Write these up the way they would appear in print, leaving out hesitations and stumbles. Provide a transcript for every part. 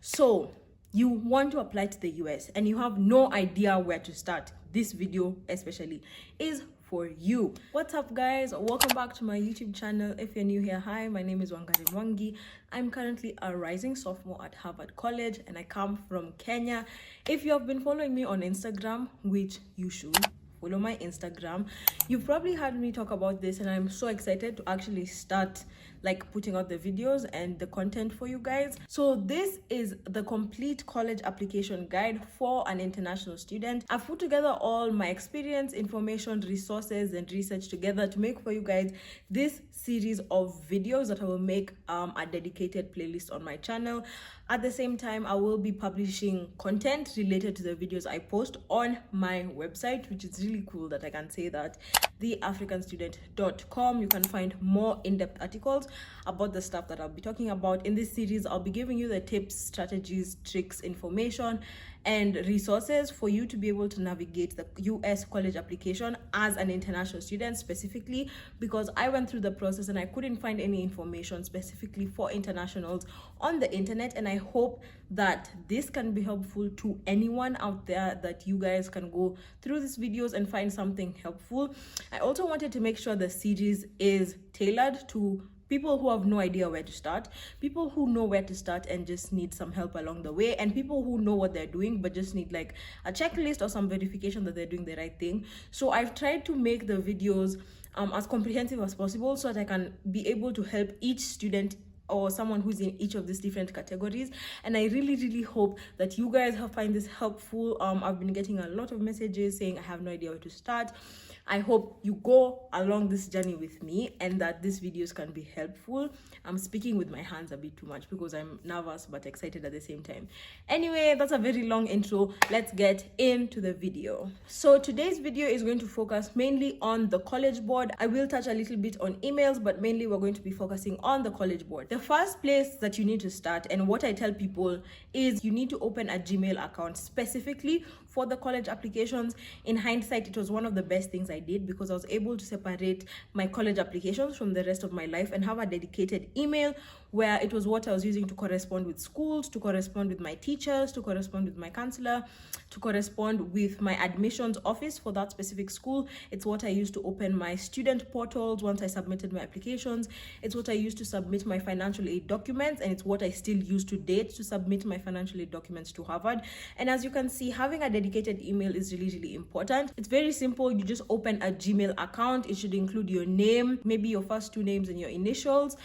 So you want to apply to the US and you have no idea where to start. This video especially is for you. What's up, guys? Welcome back to my YouTube channel. If you're new here, hi, my name is Wangari. I'm currently a rising sophomore at Harvard College and I come from Kenya. If you have been following me on Instagram, which you should, follow my Instagram, you've probably heard me talk about this, and I'm so excited to actually start putting out the videos and the content for you guys. So this is the complete college application guide for an international student. I've put together all my experience, information, resources, and research together to make for you guys this series of videos that I will make a dedicated playlist on my channel. At the same time, I will be publishing content related to the videos I post on my website, which is really cool that I can say that, theafricanstudent.com. You can find more in-depth articles about the stuff that I'll be talking about. In this series, I'll be giving you the tips, strategies, tricks, information, and resources for you to be able to navigate the US college application as an international student, specifically because I went through the process and I couldn't find any information specifically for internationals on the internet. And I hope that this can be helpful to anyone out there, that you guys can go through these videos and find something helpful. I also wanted to make sure the series is tailored to people who have no idea where to start, people who know where to start and just need some help along the way, and people who know what they're doing but just need a checklist or some verification that they're doing the right thing. So I've tried to make the videos as comprehensive as possible so that I can be able to help each student or someone who's in each of these different categories. And I really hope that you guys find this helpful. I've been getting a lot of messages saying I have no idea where to start. I hope you go along this journey with me and that these videos can be helpful. I'm speaking with my hands a bit too much because I'm nervous but excited at the same time. Anyway, that's a very long intro. Let's get into the video. So today's video is going to focus mainly on the College Board. I will touch a little bit on emails, but mainly we're going to be focusing on the College Board. The first place that you need to start, and what I tell people, is you need to open a Gmail account specifically for the college applications. In hindsight, it was one of the best things I did because I was able to separate my college applications from the rest of my life and have a dedicated email where it was what I was using to correspond with schools, to correspond with my teachers, to correspond with my counselor, to correspond with my admissions office for that specific school. It's what I used to open my student portals once I submitted my applications. It's what I used to submit my financial aid documents, and it's what I still use to date to submit my financial aid documents to Harvard. And as you can see, having a dedicated email is really important. It's very simple. You just open a Gmail account. It should include your name, maybe your first two names and your initials,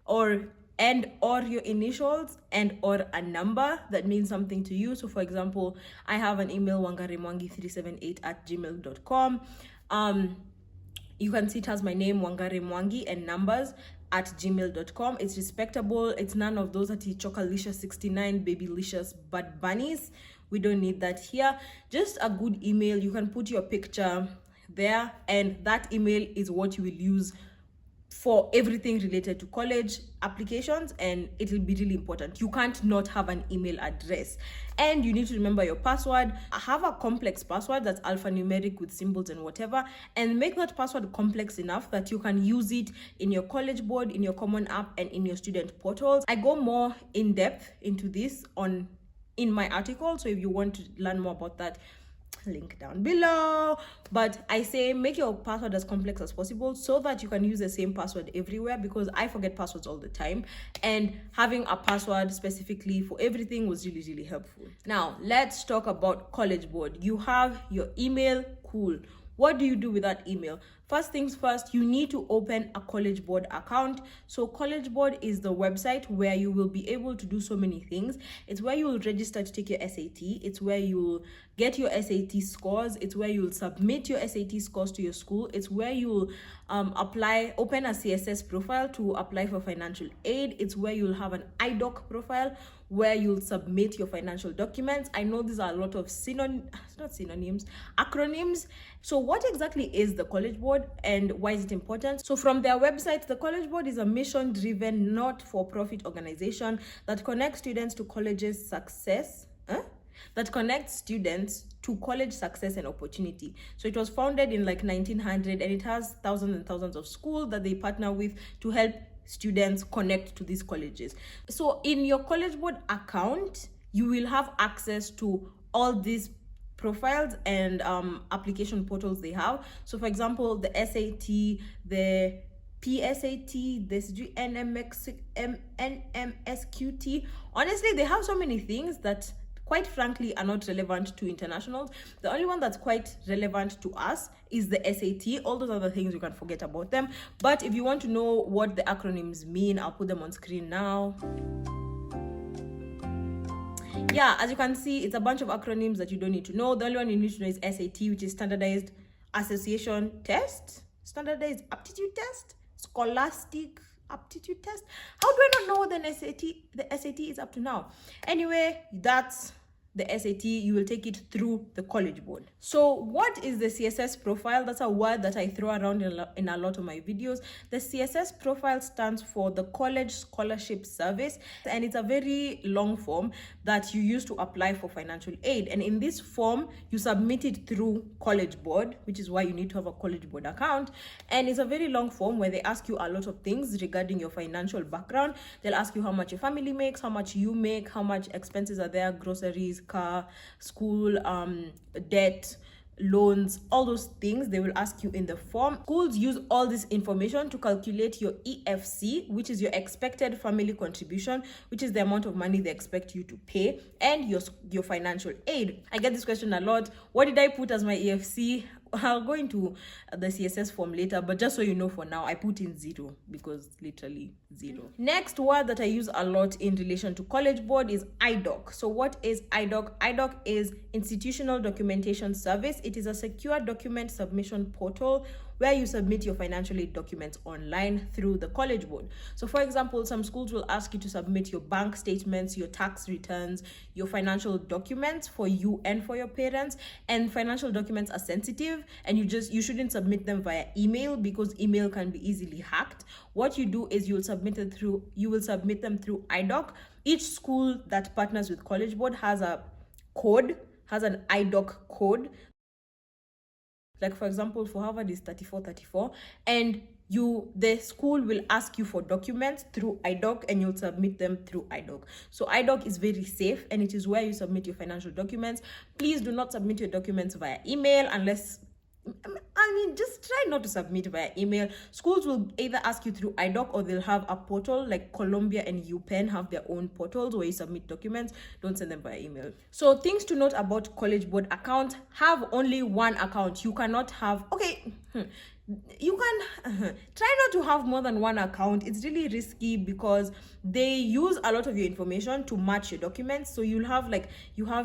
or your initials and or a number that means something to you. So for example, I have an email, wangari378@gmail.com. You can see it has my name, Wangari Mwangi, and numbers at gmail.com. It's respectable. It's none of those at Chocolicious69, Babylicious, Bad Bunnies. We don't need that here. Just a good email. You can put your picture there, and that email is what you will use for everything related to college applications, and it will be really important. You can't not have an email address, and you need to remember your password. Have a complex password that's alphanumeric with symbols and whatever, and make that password complex enough that you can use it in your College Board, in your Common App, and in your student portals. I go more in depth into this in my article, so if you want to learn more about that, link down below. But I say make your password as complex as possible so that you can use the same password everywhere, because I forget passwords all the time, and having a password specifically for everything was really helpful. Now let's talk about College Board. You have your email, cool. What do you do with that email? First things first, you need to open a College Board account. So College Board is the website where you will be able to do so many things. It's where you will register to take your SAT. It's where you will get your SAT scores. It's where you will submit your SAT scores to your school. It's where you will open a CSS profile to apply for financial aid. It's where you'll have an IDOC profile where you'll submit your financial documents. I know these are a lot of acronyms. So what exactly is the College Board and why is it important? So from their website, the College Board is a mission-driven, not-for-profit organization that connects students to colleges success. That connects students to college success and opportunity. So it was founded in 1900, and it has thousands and thousands of schools that they partner with to help students connect to these colleges. So in your College Board account, you will have access to all these profiles and application portals they have. So for example, the SAT, the PSAT, this NMSQT. Honestly, they have so many things that quite frankly are not relevant to internationals. The only one that's quite relevant to us is the SAT. All those other things you can forget about them. But if you want to know what the acronyms mean, I'll put them on screen now. Yeah, as you can see, it's a bunch of acronyms that you don't need to know. The only one you need to know is SAT, which is Standardized Association Test, Standardized Aptitude Test, Scholastic Aptitude Test. How do I not know the SAT is up to now? Anyway, that's the SAT. You will take it through the College Board. So what is the CSS profile? That's a word that I throw around in a lot of my videos. The CSS profile stands for the College Scholarship Service, and it's a very long form that you use to apply for financial aid. And in this form, you submit it through College Board, which is why you need to have a College Board account. And it's a very long form where they ask you a lot of things regarding your financial background. They'll ask you how much your family makes, how much you make, how much expenses are there, groceries, car, school, debt, loans, all those things they will ask you in the form. Schools use all this information to calculate your EFC, which is your expected family contribution, which is the amount of money they expect you to pay, and your financial aid. I get this question a lot. What did I put as my EFC? I'll go into the CSS form later, but just so you know, for now I put in 0 because literally 0. Next word that I use a lot in relation to College Board is IDOC. So what is IDOC? IDOC is Institutional Documentation Service. It is a secure document submission portal where you submit your financial aid documents online through the College Board. So for example, some schools will ask you to submit your bank statements, your tax returns, your financial documents for you and for your parents. And financial documents are sensitive, and you shouldn't submit them via email because email can be easily hacked. What you do is you will submit them through IDOC. Each school that partners with College Board has an IDOC code. Like for example, for Harvard is 3434, and the school will ask you for documents through IDOC, and you'll submit them through IDOC. So IDOC is very safe, and it is where you submit your financial documents. Please do not submit your documents via email unless, just try not to submit via email. Schools will either ask you through IDOC, or they'll have a portal like Columbia and UPenn have their own portals where you submit documents. Don't send them via email. So things to note about College Board account: have only one account. You cannot have, you can try not to have more than one account. It's really risky because they use a lot of your information to match your documents. So you have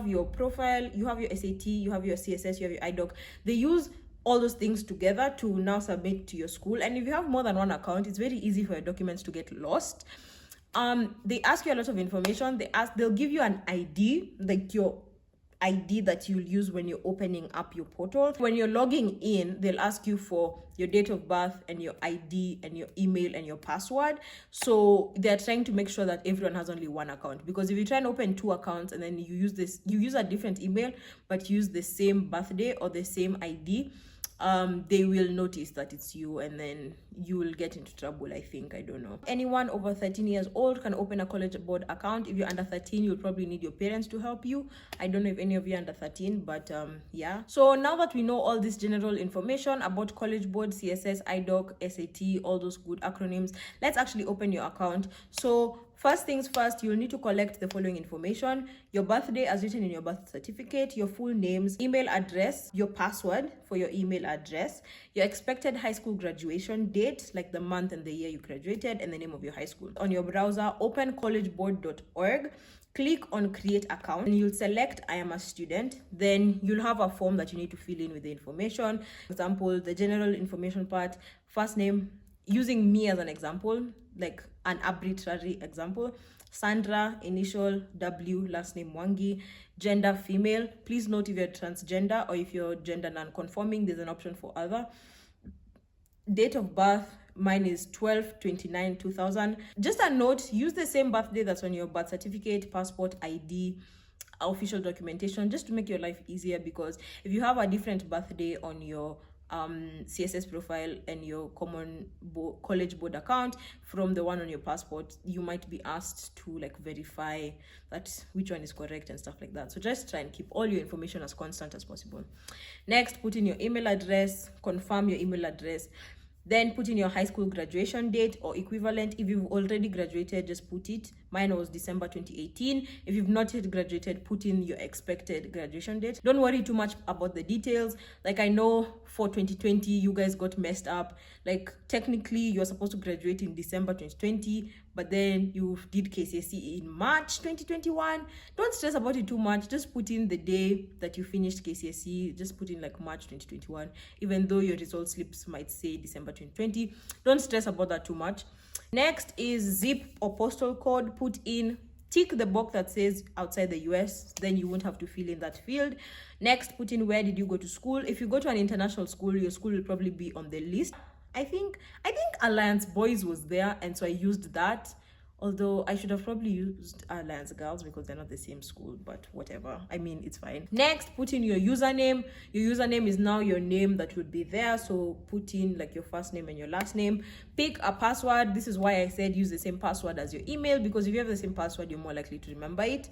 your profile, you have your SAT, you have your CSS, you have your IDOC. They use all those things together to now submit to your school. And if you have more than one account, it's very easy for your documents to get lost. They ask you a lot of information. They'll give you an ID, like your ID that you'll use when you're opening up your portal. When you're logging in, they'll ask you for your date of birth and your ID and your email and your password. So they're trying to make sure that everyone has only one account, because if you try and open 2 accounts and then you use a different email but use the same birthday or the same ID, they will notice that it's you, and then you will get into trouble, I think. I don't know. Anyone over 13 years old can open a College Board account. If you're under 13, you'll probably need your parents to help you. I don't know if any of you are under 13, but yeah. So now that we know all this general information about College Board, CSS, IDOC, SAT, all those good acronyms, let's actually open your account. So first things first, you'll need to collect the following information: your birthday as written in your birth certificate, your full names, email address, your password for your email address, your expected high school graduation date, like the month and the year you graduated, and the name of your high school. On your browser, open collegeboard.org, click on create account, and you'll select I am a student. Then you'll have a form that you need to fill in with the information. For example, the general information part: first name, using me as an example, like an arbitrary example, Sandra, initial W, last name Wangi, gender female. Please note if you're transgender or if you're gender non-conforming, there's an option for other. Date of birth, mine is 12/29/2000. Just a note, use the same birthday that's on your birth certificate, passport, ID, official documentation, just to make your life easier, because if you have a different birthday on your CSS profile and your common college board account from the one on your passport, you might be asked to like verify that which one is correct and stuff like that. So just try and keep all your information as constant as possible. Next, put in your email address, confirm your email address. Then put in your high school graduation date or equivalent. If you've already graduated, just put it. Mine was December 2018. If you've not yet graduated, put in your expected graduation date. Don't worry too much about the details. Like, I know for 2020, you guys got messed up. Like, technically, you're supposed to graduate in December 2020, but then you did KCSE in March 2021. Don't stress about it too much. Just put in the day that you finished KCSE. Just put in like March 2021, even though your result slips might say December 2020. Don't stress about that too much. Next is zip or postal code. Put in, tick the box that says outside the US, then you won't have to fill in that field. Next, put in where did you go to school. If you go to an international school, your school will probably be on the list. I think Alliance Boys was there, and so I used that. Although I should have probably used Alliance Girls because they're not the same school, but whatever. I mean, it's fine. Next, put in your username. Your username is now your name that would be there. So put in like your first name and your last name. Pick a password. This is why I said use the same password as your email, because if you have the same password, you're more likely to remember it.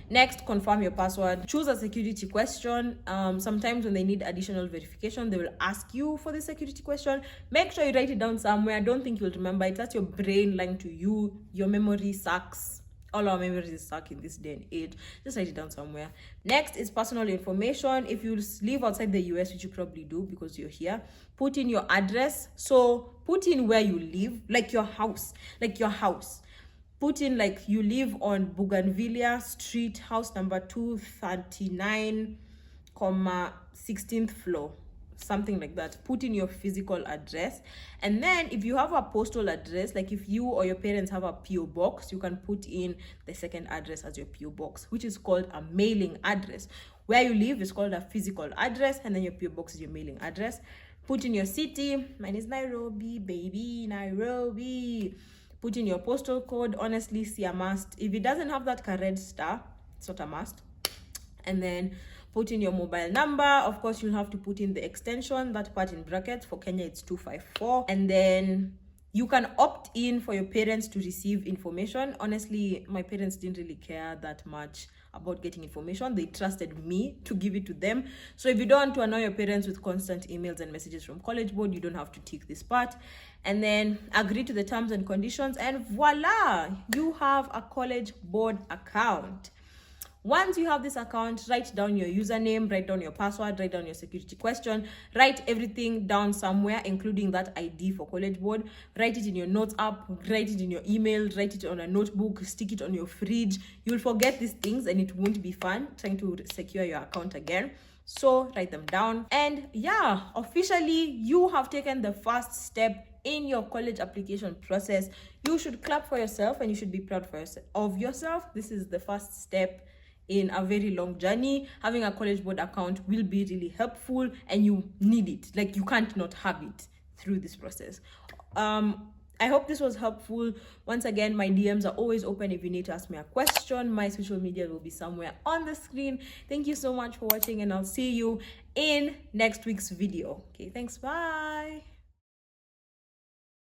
Next, confirm your password. Choose a security question. Sometimes when they need additional verification, they will ask you for the security question. Make sure you write it down somewhere. Don't think you'll remember it. That's your brain lying to you. Your memory sucks. All our memories suck in this day and age. Just write it down somewhere. Next is personal information. If you live outside the US, which you probably do because you're here, put in your address. So put in where you live, like your house. Put in like you live on Bougainvillea Street, house number 239, 16th floor, something like that. Put in your physical address. And then if you have a postal address, like if you or your parents have a PO box, you can put in the second address as your PO box, which is called a mailing address. Where you live is called a physical address, and then your PO box is your mailing address. Put in your city. Mine is Nairobi, baby, Nairobi. Put in your postal code. Honestly, see a must. If it doesn't have that red star, it's not a must. And then put in your mobile number. Of course, you'll have to put in the extension, that part in brackets. For Kenya, it's 254. And then you can opt in for your parents to receive information. Honestly, my parents didn't really care that much about getting information. They trusted me to give it to them. So if you don't want to annoy your parents with constant emails and messages from College Board, you don't have to tick this part. And then agree to the terms and conditions, and voila, you have a College Board account. Once you have this account, write down your username, write down your password, write down your security question, write everything down somewhere, including that ID for College Board. Write it in your notes app, write it in your email, write it on a notebook, stick it on your fridge. You'll forget these things and it won't be fun trying to secure your account again. So write them down. And yeah, officially, you have taken the first step in your college application process. You should clap for yourself and you should be proud of yourself. This is the first step in a very long journey. Having a College Board account will be really helpful, and you need it. Like, you can't not have it through this process. I hope this was helpful. Once again, my DMs are always open if you need to ask me a question. My social media will be somewhere on the screen. Thank you so much for watching, and I'll see you in next week's video. Okay, thanks, bye.